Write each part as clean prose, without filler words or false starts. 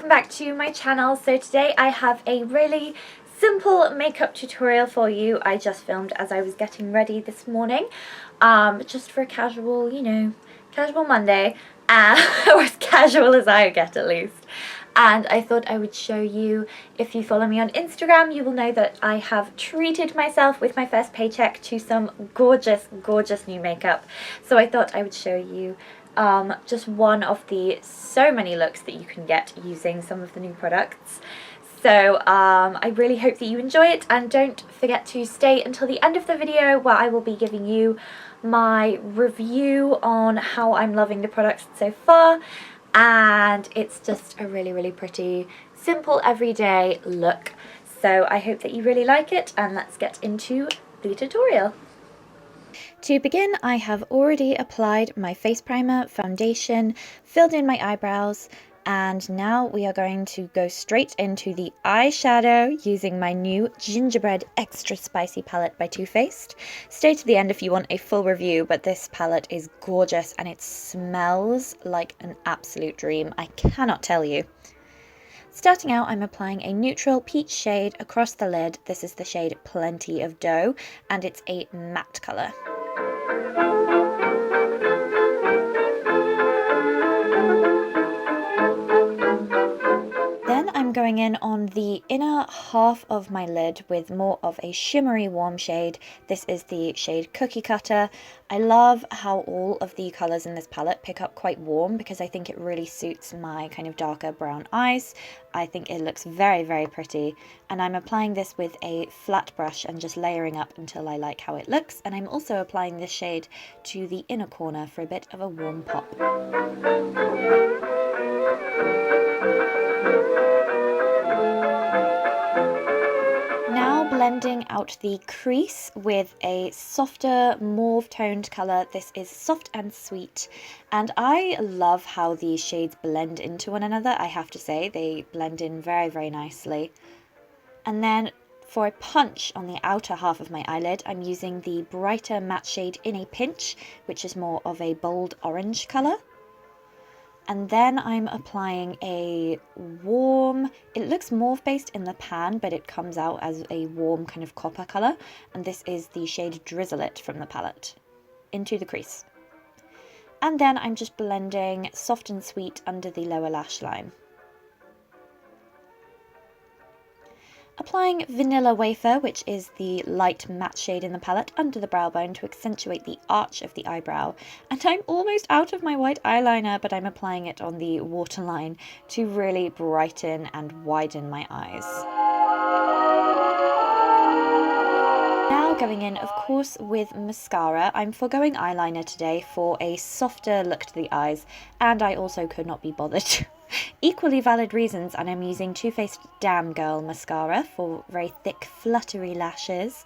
welcome back to my channel. So today I have a really simple makeup tutorial for you. I just filmed as I was getting ready this morning, just for a casual, casual Monday, or as casual as I get at least. And I thought I would show you. If you follow me on Instagram, you will know that I have treated myself with my first paycheck to some gorgeous, gorgeous new makeup. So I thought I would show you just one of the so many looks that you can get using some of the new products. So I really hope that you enjoy it, and don't forget to stay until the end of the video where I will be giving you my review on how I'm loving the products so far. And it's just a really, really pretty, simple, everyday look. So I hope that you really like it, and let's get into the tutorial. To begin, I have already applied my face primer, foundation, filled in my eyebrows, and now we are going to go straight into the eyeshadow using my new Gingerbread Extra Spicy palette by Too Faced. Stay to the end if you want a full review, but this palette is gorgeous and it smells like an absolute dream. I cannot tell you. Starting out, I'm applying a neutral peach shade across the lid. This is the shade Plenty of Dough, and it's a matte colour. Then I'm going in on the inner half of my lid with more of a shimmery warm shade. This is the shade Cookie Cutter. I love how all of the colours in this palette pick up quite warm because I think it really suits my kind of darker brown eyes. I think it looks very, very pretty, and I'm applying this with a flat brush and just layering up until I like how it looks. And I'm also applying this shade to the inner corner for a bit of a warm pop. Now blending out the crease with a softer mauve toned colour. This is Soft and Sweet, and I love how these shades blend into one another. I have to say, they blend in very, very nicely. And then for a punch on the outer half of my eyelid, I'm using the brighter matte shade In a Pinch, which is more of a bold orange colour. And then I'm applying a warm, it looks mauve based in the pan, but it comes out as a warm kind of copper colour. And this is the shade Drizzle It from the palette, into the crease. And then I'm just blending Soft and Sweet under the lower lash line. Applying Vanilla Wafer, which is the light matte shade in the palette, under the brow bone to accentuate the arch of the eyebrow. And I'm almost out of my white eyeliner, but I'm applying it on the waterline to really brighten and widen my eyes. Now going in, of course, with mascara. I'm foregoing eyeliner today for a softer look to the eyes, and I also could not be bothered. Equally valid reasons, and I'm using Too Faced Damn Girl mascara for very thick, fluttery lashes.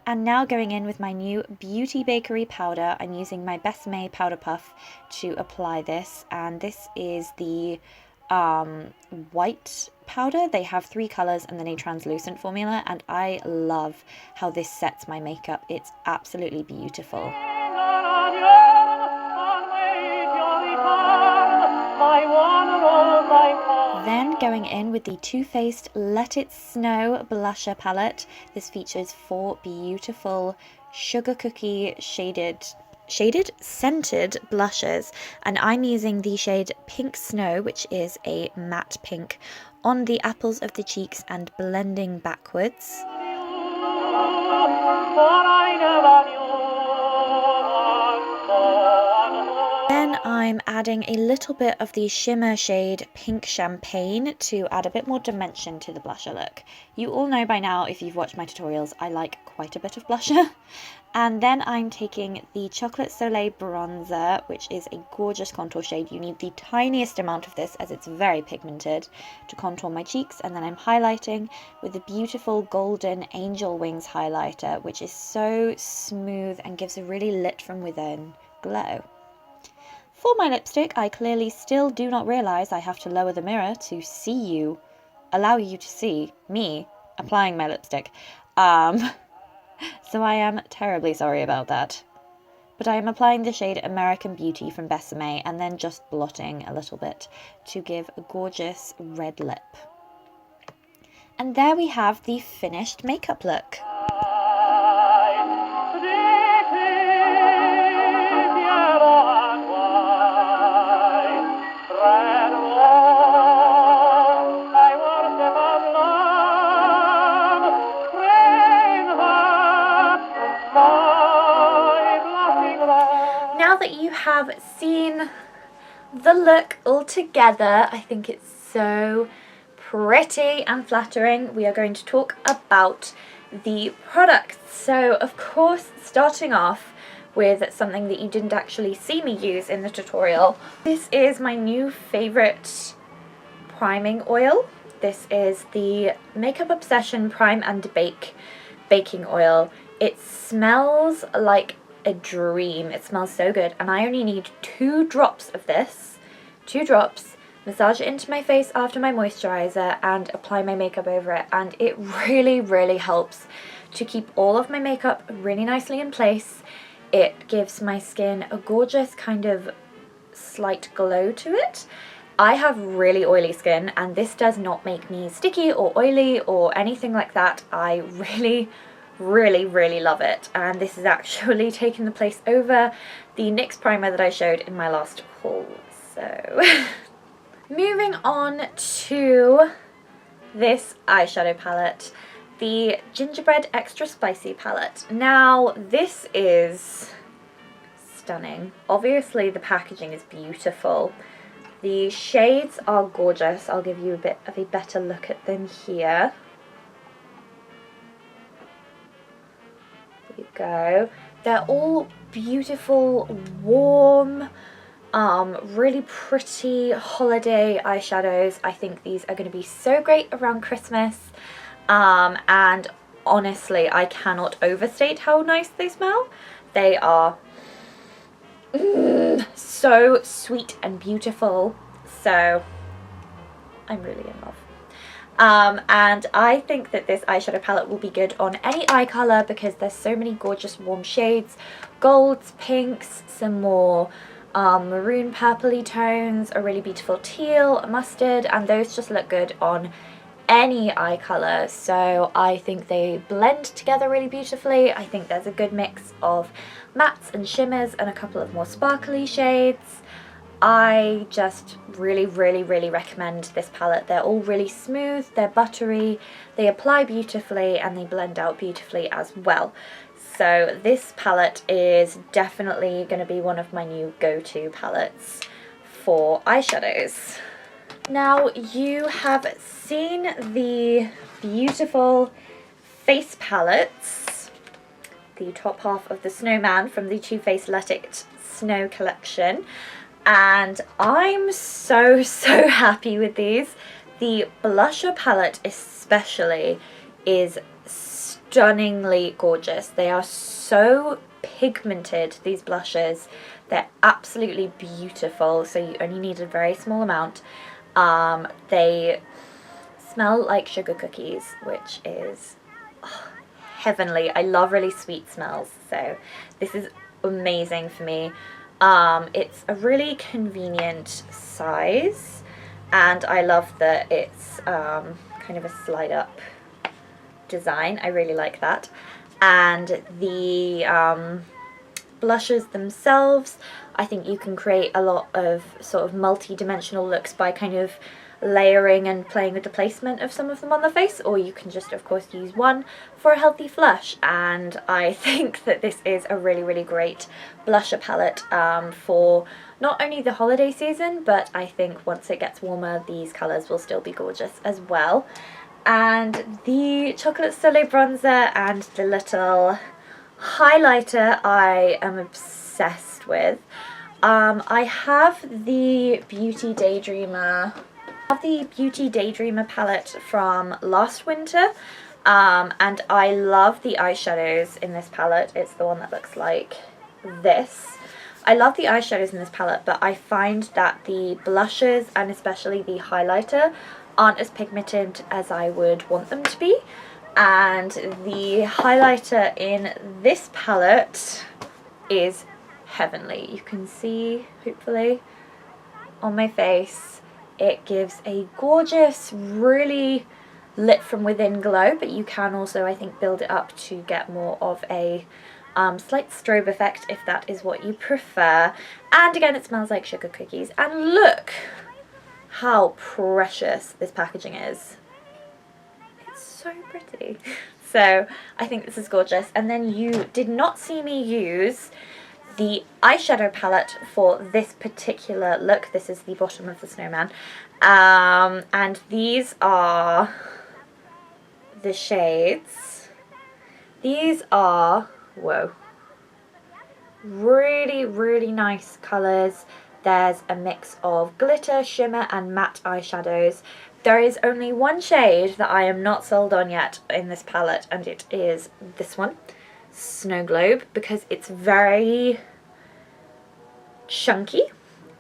And now going in with my new Beauty Bakerie powder. I'm using my Bésame powder puff to apply this, and this is the white powder. They have 3 colours and then a translucent formula, and I love how this sets my makeup. It's absolutely beautiful. Then going in with the Too Faced Let It Snow blusher palette. This features 4 beautiful sugar cookie scented blushes, and I'm using the shade Pink Snow, which is a matte pink, on the apples of the cheeks and blending backwards. Then I'm adding a little bit of the shimmer shade Pink Champagne to add a bit more dimension to the blusher look. You all know by now, if you've watched my tutorials, I like quite a bit of blusher. And then I'm taking the Chocolate Soleil Bronzer, which is a gorgeous contour shade. You need the tiniest amount of this as it's very pigmented to contour my cheeks. And then I'm highlighting with the beautiful golden Angel Wings highlighter, which is so smooth and gives a really lit from within glow. For my lipstick, I clearly still do not realise I have to lower the mirror to allow you to see me applying my lipstick. So I am terribly sorry about that. but I am applying the shade American Beauty from Bésame and then just blotting a little bit to give a gorgeous red lip. And there we have the finished makeup look. Now that you have seen the look all together, I think it's so pretty and flattering. We are going to talk about the products. So of course, starting off with something that you didn't actually see me use in the tutorial. This is my new favorite priming oil. This is the Makeup Obsession Prime and Bake baking oil. It smells like a dream. It smells so good, and I only need 2 drops of this, 2 drops, massage it into my face after my moisturizer and apply my makeup over it, and it really helps to keep all of my makeup really nicely in place. It gives my skin a gorgeous kind of slight glow to it. I have really oily skin, and this does not make me sticky or oily or anything like that. I really love it, and this is actually taking the place over the NYX primer that I showed in my last haul. So moving on to this eyeshadow palette, the Gingerbread Extra Spicy palette. Now this is stunning. Obviously the packaging is beautiful. The shades are gorgeous. I'll give you a bit of a better look at them here. There you go. They're all beautiful, warm, really pretty holiday eyeshadows. I think these are going to be so great around Christmas. And honestly, I cannot overstate how nice they smell. They are so sweet and beautiful. So I'm really in love. And I think that this eyeshadow palette will be good on any eye colour because there's so many gorgeous warm shades, golds, pinks, some more maroon purpley tones, a really beautiful teal, mustard, and those just look good on any eye colour. So I think they blend together really beautifully. I think there's a good mix of mattes and shimmers and a couple of more sparkly shades. I just really recommend this palette. They're all really smooth, they're buttery, they apply beautifully, and they blend out beautifully as well. So this palette is definitely going to be one of my new go-to palettes for eyeshadows. Now you have seen the beautiful face palettes, the top half of the snowman from the Too Faced Let It Snow collection, and I'm so happy with these. The blusher palette especially is stunningly gorgeous. They are so pigmented, these blushes. They're absolutely beautiful, so you only need a very small amount. They smell like sugar cookies, which is heavenly. I love really sweet smells, so this is amazing for me. It's a really convenient size, and I love that it's kind of a slide up design. I really like that. And the blushes themselves, I think you can create a lot of sort of multi-dimensional looks by kind of layering and playing with the placement of some of them on the face, or you can just of course use one for a healthy flush. And I think that this is a really great blusher palette for not only the holiday season, but I think once it gets warmer these colours will still be gorgeous as well. And the Chocolate Soleil bronzer and the little highlighter I am obsessed with. I have the Beauty Daydreamer palette from last winter, and I love the eyeshadows in this palette. It's the one that looks like this. I love the eyeshadows in this palette, but I find that the blushes and especially the highlighter aren't as pigmented as I would want them to be. And the highlighter in this palette is heavenly. You can see, hopefully, on my face, it gives a gorgeous, really lit from within glow, but you can also, I think, build it up to get more of a slight strobe effect if that is what you prefer. And again, it smells like sugar cookies. And look how precious this packaging is. It's so pretty. So I think this is gorgeous. And then you did not see me use the eyeshadow palette for this particular look. This is the bottom of the snowman. And these are the shades. These are, whoa, really, really nice colours. There's a mix of glitter, shimmer and matte eyeshadows. There is only one shade that I am not sold on yet in this palette, and it is this one, Snow Globe, because it's very chunky.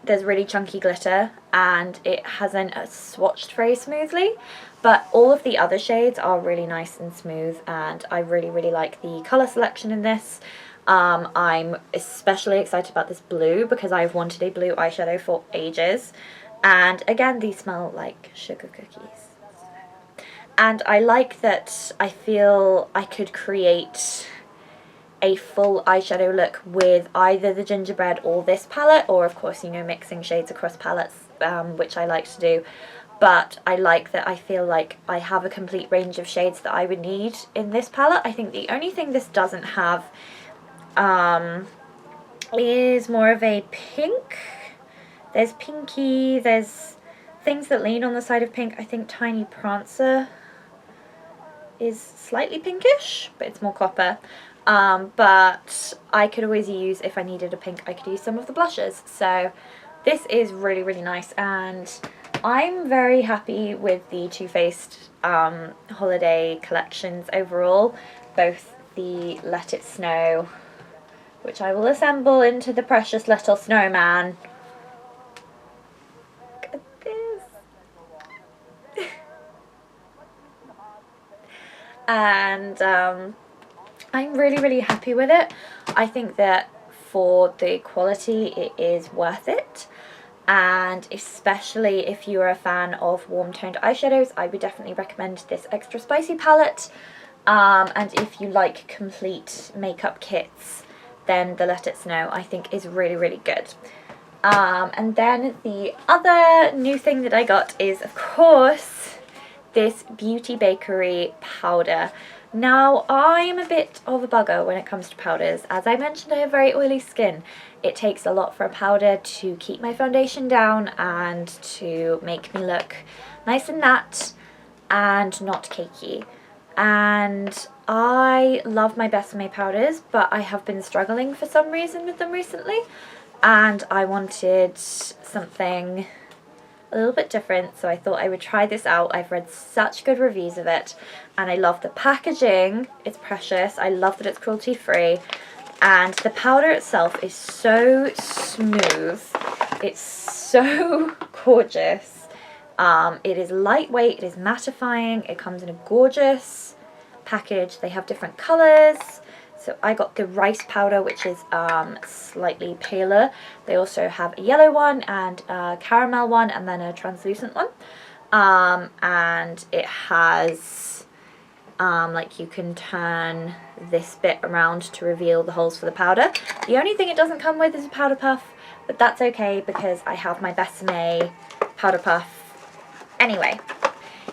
There's really chunky glitter and it hasn't swatched very smoothly, but all of the other shades are really nice and smooth, and I really, really like the colour selection in this. I'm especially excited about this blue because I've wanted a blue eyeshadow for ages, and again, these smell like sugar cookies. And I like that I feel I could create a full eyeshadow look with either the gingerbread or this palette, or of course, you know, mixing shades across palettes, which I like to do. But I like that I feel like I have a complete range of shades that I would need in this palette. I think the only thing this doesn't have is more of a pink. There's pinky, there's things that lean on the side of pink. I think Tiny Prancer is slightly pinkish, but it's more copper. But I could always use, if I needed a pink, I could use some of the blushes. So this is really, really nice, and I'm very happy with the Too Faced holiday collections overall. Both the Let It Snow, which I will assemble into the precious little snowman. Look at this. And I'm really, really happy with it. I think that for the quality, it is worth it. And especially if you are a fan of warm toned eyeshadows, I would definitely recommend this Extra Spicy palette. And if you like complete makeup kits, then the Let It Snow, I think, is really, really good. And then the other new thing that I got is, of course, this Beauty Bakerie powder. Now, I'm a bit of a bugger when it comes to powders. As I mentioned, I have very oily skin. It takes a lot for a powder to keep my foundation down and to make me look nice and matte and not cakey. And I love my Bésame powders, but I have been struggling for some reason with them recently. And I wanted something a little bit different, so I thought I would try this out. I've read such good reviews of it, and I love the packaging. It's precious. I love that it's cruelty free, and the powder itself is so smooth. It's so gorgeous. It is lightweight, it is mattifying, it comes in a gorgeous package. They have different colours. So I got the rice powder, which is slightly paler. They also have a yellow one and a caramel one, and then a translucent one. And it has, like, you can turn this bit around to reveal the holes for the powder. The only thing it doesn't come with is a powder puff, but that's okay because I have my Bésame powder puff. Anyway,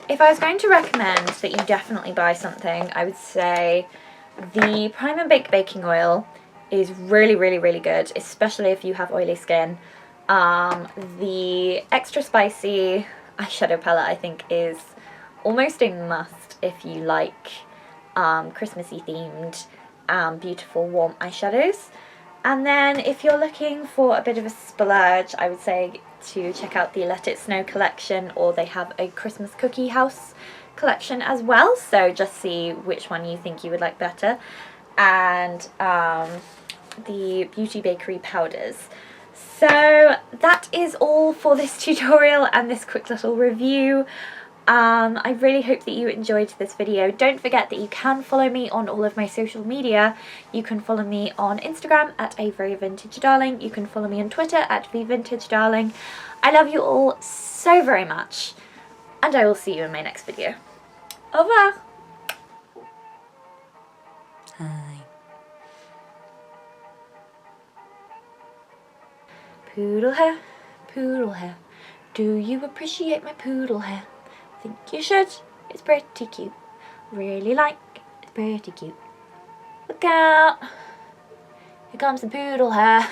if I was going to recommend that you definitely buy something, I would say the Prime and Bake baking oil is really, really, really good, especially if you have oily skin. The Extra Spicy eyeshadow palette, I think, is almost a must if you like Christmassy themed, beautiful, warm eyeshadows. And then if you're looking for a bit of a splurge, I would say to check out the Let It Snow collection, or they have a Christmas cookie house collection as well, so just see which one you think you would like better. And the Beauty Bakerie powders. So that is all for this tutorial and this quick little review. I really hope that you enjoyed this video. Don't forget that you can follow me on all of my social media. You can follow me on Instagram at @AveryVintageDarling. You can follow me on Twitter at @VVintageDarling. I love you all so very much, and I will see you in my next video. Au revoir! Hi. Poodle hair, do you appreciate my poodle hair? Think you should, it's pretty cute. Really like, it's pretty cute. Look out, here comes the poodle hair.